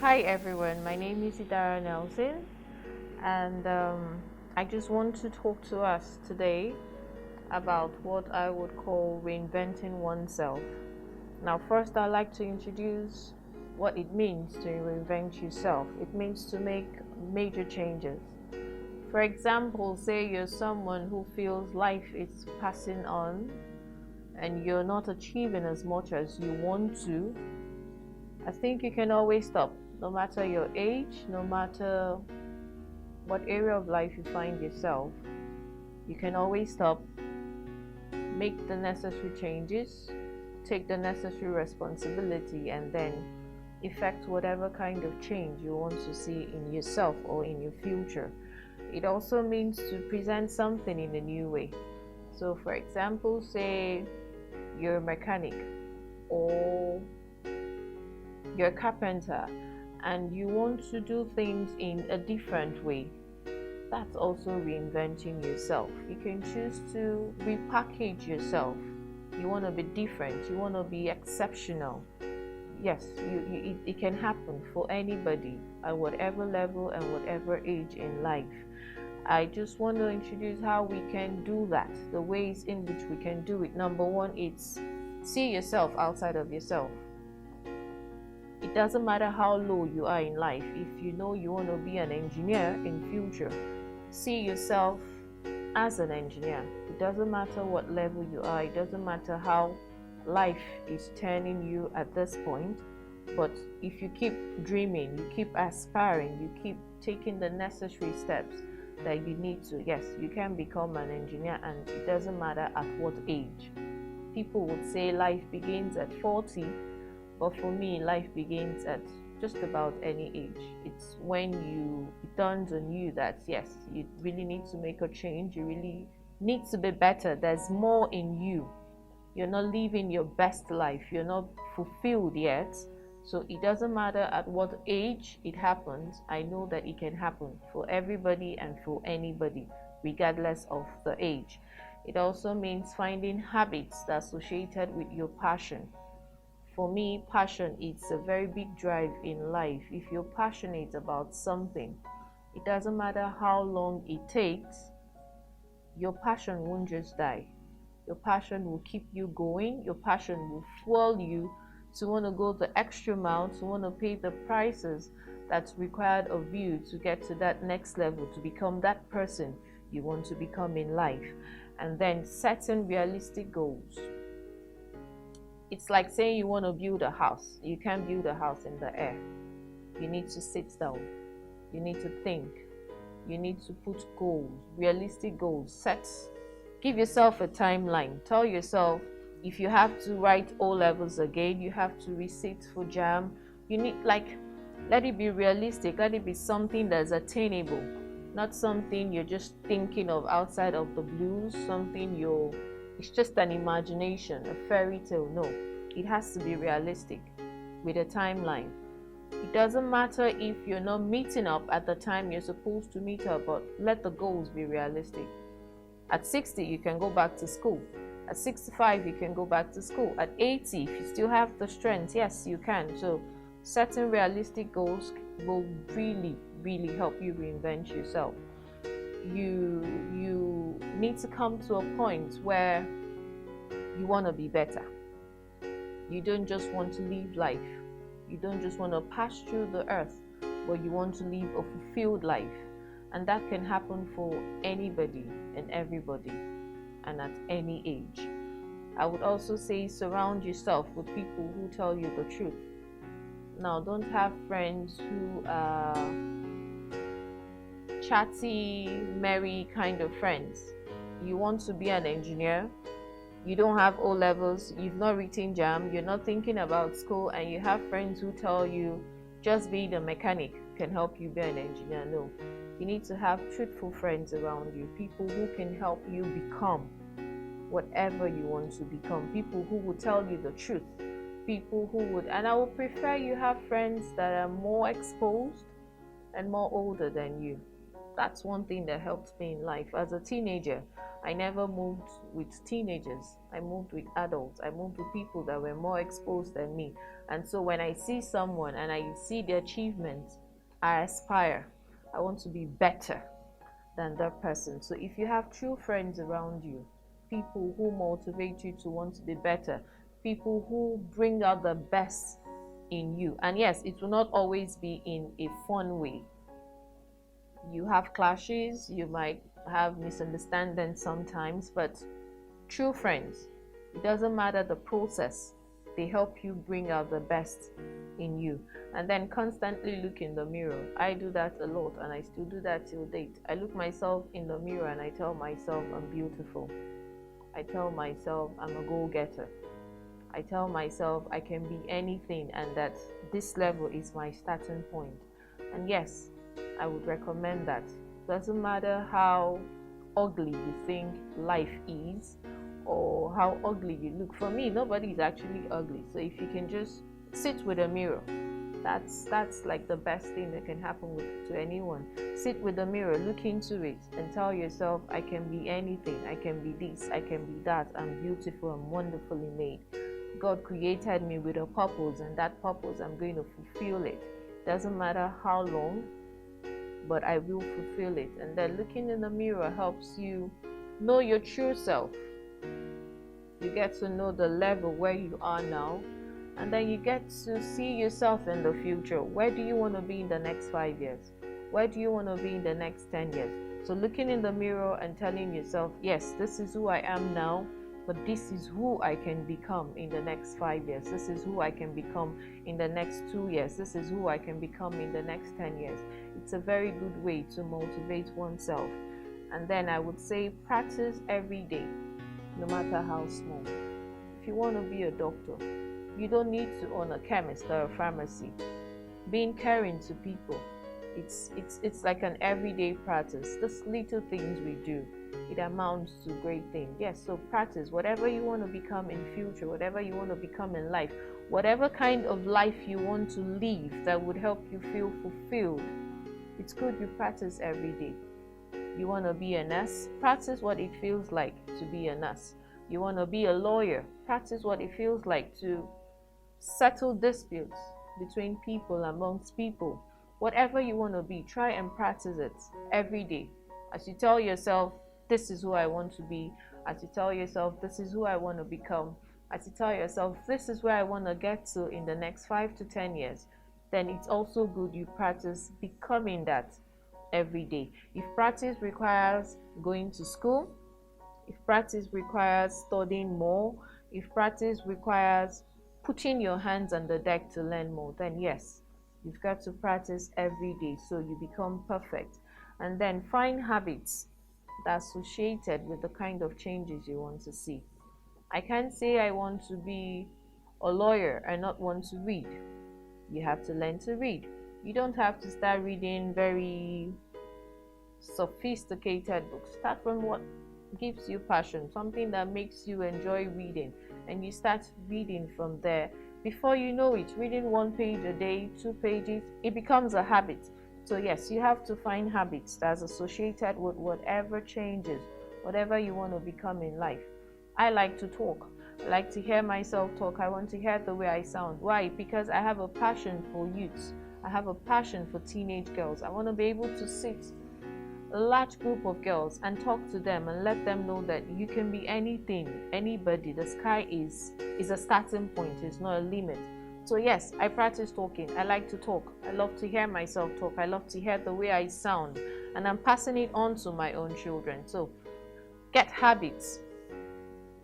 Hi everyone, my name is Idara Nelson, and I just want to talk to us today about what I would call reinventing oneself. Now, first, I'd like to introduce what it means to reinvent yourself. It means to make major changes. For example, say you're someone who feels life is passing on and you're not achieving as much as you want to. I think you can always stop, no matter your age, no matter what area of life you find yourself. You can always stop, make the necessary changes, take the necessary responsibility, and then effect whatever kind of change you want to see in yourself or in your future. It also means to present something in a new way. So, for example, say you're a mechanic or you're a carpenter and you want to do things in a different way. That's also reinventing yourself. You can choose to repackage yourself. You want to be different, you want to be exceptional. Yes, it can happen for anybody at whatever level and whatever age in life. I just want to introduce how we can do that, the ways in which we can do it. Number one, it's see yourself outside of yourself. It doesn't matter how low you are in life. If you know you want to be an engineer in future, see yourself as an engineer. It doesn't matter what level you are. It doesn't matter how life is turning you at this point. But if you keep dreaming, you keep aspiring, you keep taking the necessary steps that you need to, yes, you can become an engineer, and it doesn't matter at what age. People would say life begins at 40, but for me, life begins at just about any age. It's when it dawns on you that yes, you really need to make a change, you really need to be better. There's more in you. You're not living your best life, you're not fulfilled yet. So it doesn't matter at what age it happens. I know that it can happen for everybody and for anybody, regardless of the age. It also means finding habits that are associated with your passion. For me, passion is a very big drive in life. If you're passionate about something, it doesn't matter how long it takes, your passion won't just die. Your passion will keep you going. Your passion will fuel you to want to go the extra mile, to want to pay the prices that's required of you to get to that next level, to become that person you want to become in life. And then setting realistic goals. It's like saying you want to build a house. You can't build a house in the air. You need to sit down. You need to think. You need to put goals, realistic goals. Give yourself a timeline. Tell yourself, if you have to write O levels again, you have to resit for JAM. You need, let it be realistic. Let it be something that's attainable, not something you're just thinking of outside of the blues, it's just an imagination, a fairy tale. No, it has to be realistic with a timeline. It doesn't matter if you're not meeting up at the time you're supposed to meet up, but let the goals be realistic. At 60, you can go back to school. At 65, you can go back to school. At 80, if you still have the strength, yes, you can. So setting realistic goals will really, really help you reinvent yourself. You need to come to a point where you want to be better. You don't just want to live life. You don't just want to pass through the earth, but you want to live a fulfilled life. And that can happen for anybody and everybody and at any age. I would also say surround yourself with people who tell you the truth. Now, don't have friends who are chatty, merry kind of friends. You want to be an engineer, you don't have O levels, you've not written JAM, you're not thinking about school, and you have friends who tell you just being a mechanic can help you be an engineer. No, you need to have truthful friends around you, people who can help you become whatever you want to become, people who will tell you the truth, people who would, and I would prefer you have friends that are more exposed and more older than you. That's one thing that helped me in life. As a teenager, I never moved with teenagers. I moved with adults. I moved with people that were more exposed than me. And so when I see someone and I see the achievements, I aspire. I want to be better than that person. So if you have true friends around you, people who motivate you to want to be better, people who bring out the best in you, and yes, it will not always be in a fun way. You have clashes, you might have misunderstandings sometimes, but true friends, it doesn't matter the process, they help you bring out the best in you. And then constantly look in the mirror. I do that a lot and I still do that till date. I look myself in the mirror and I tell myself I'm beautiful. I tell myself I'm a go-getter. I tell myself I can be anything and that this level is my starting point. And yes, I would recommend that. Doesn't matter how ugly you think life is or how ugly you look. For me, nobody is actually ugly. So if you can just sit with a mirror, that's like the best thing that can happen to anyone. Sit with the mirror, look into it, and tell yourself, I can be anything. I can be this, I can be that. I'm beautiful, I'm wonderfully made. God created me with a purpose, and that purpose, I'm going to fulfill it. Doesn't matter how long, but I will fulfill it. And then looking in the mirror helps you know your true self. You get to know the level where you are now, and then you get to see yourself in the future. Where do you want to be in the next 5 years? Where do you want to be in the next 10 years? So looking in the mirror and telling yourself, yes, this is who I am now, but this is who I can become in the next 5 years. This is who I can become in the next 2 years. This is who I can become in the next 10 years. It's a very good way to motivate oneself. And then I would say practice every day, no matter how small. If you want to be a doctor, you don't need to own a chemist or a pharmacy. Being caring to people, it's like an everyday practice. These little things we do, it amounts to great things. Yes, so practice whatever you want to become in future, whatever you want to become in life, whatever kind of life you want to live that would help you feel fulfilled. It's good you practice every day. You want to be a nurse? Practice what it feels like to be a nurse. You want to be a lawyer? Practice what it feels like to settle disputes between people, amongst people. Whatever you want to be, try and practice it every day. As you tell yourself, this is who I want to be. As you tell yourself, this is who I want to become. As you tell yourself, this is where I want to get to in the next 5 to 10 years. Then it's also good you practice becoming that every day. If practice requires going to school, if practice requires studying more, if practice requires putting your hands on the deck to learn more, then yes, you've got to practice every day so you become perfect. And then find habits that are associated with the kind of changes you want to see. I can't say I want to be a lawyer and not want to read. You have to learn to read. You don't have to start reading very sophisticated books. Start from what gives you passion, something that makes you enjoy reading, and you start reading from there. Before you know it, reading 1 page a day, 2 pages, it becomes a habit. So yes, you have to find habits that's associated with whatever changes, whatever you want to become in life. I like to talk. I like to hear myself talk. I want to hear the way I sound. Why? Because I have a passion for youths. I have a passion for teenage girls. I want to be able to sit a large group of girls and talk to them and let them know that you can be anything, anybody. The sky is a starting point, it's not a limit. So yes, I practice talking. I like to talk. I love to hear myself talk. I love to hear the way I sound, and I'm passing it on to my own children. So get habits.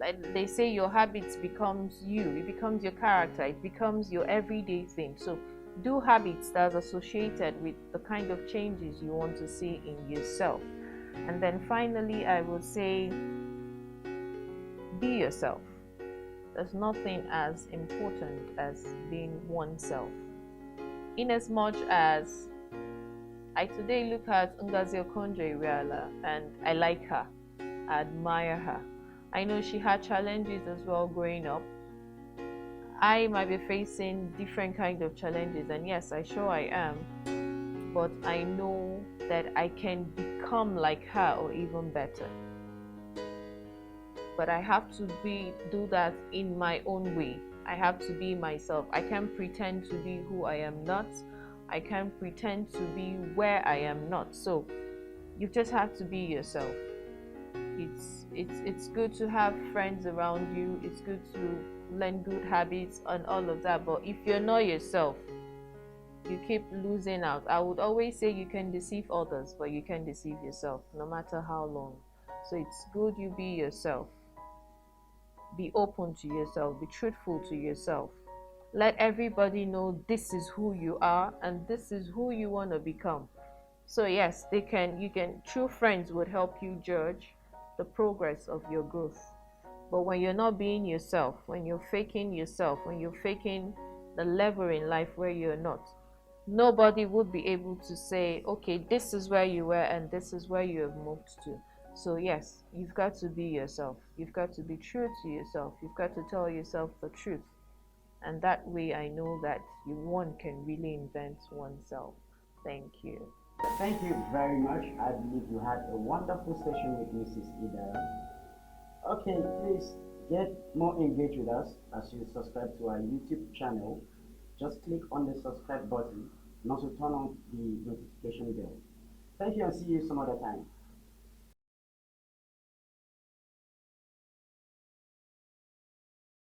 Like they say, your habits becomes you. It becomes your character. It becomes your everyday thing. So do habits that are associated with the kind of changes you want to see in yourself. And then finally, I will say, be yourself. There's nothing as important as being oneself. In as much as I today look at Ngozi Okonjo-Iweala and I like her, I admire her. I know she had challenges as well growing up. I might be facing different kind of challenges, and yes, I sure I am, but I know that I can become like her or even better. But I have to do that in my own way. I have to be myself. I can't pretend to be who I am not. I can't pretend to be where I am not. So you just have to be yourself. It's good to have friends around you. It's good to learn good habits and all of that. But if you're not yourself, you keep losing out. I would always say you can deceive others, but you can deceive yourself, no matter how long. So it's good you be yourself. Be open to yourself. Be truthful to yourself. Let everybody know this is who you are and this is who you want to become. So yes, you can, true friends would help you judge the progress of your growth. But when you're not being yourself, when you're faking yourself, when you're faking the level in life where you're not, nobody would be able to say, okay, this is where you were and this is where you have moved to. So yes, you've got to be yourself. You've got to be true to yourself. You've got to tell yourself the truth. And that way I know that one can really invent oneself. Thank you. Thank you very much. I believe you had a wonderful session with Mrs. Idara. Okay, please get more engaged with us as you subscribe to our YouTube channel. Just click on the subscribe button and also turn on the notification bell. Thank you and see you some other time.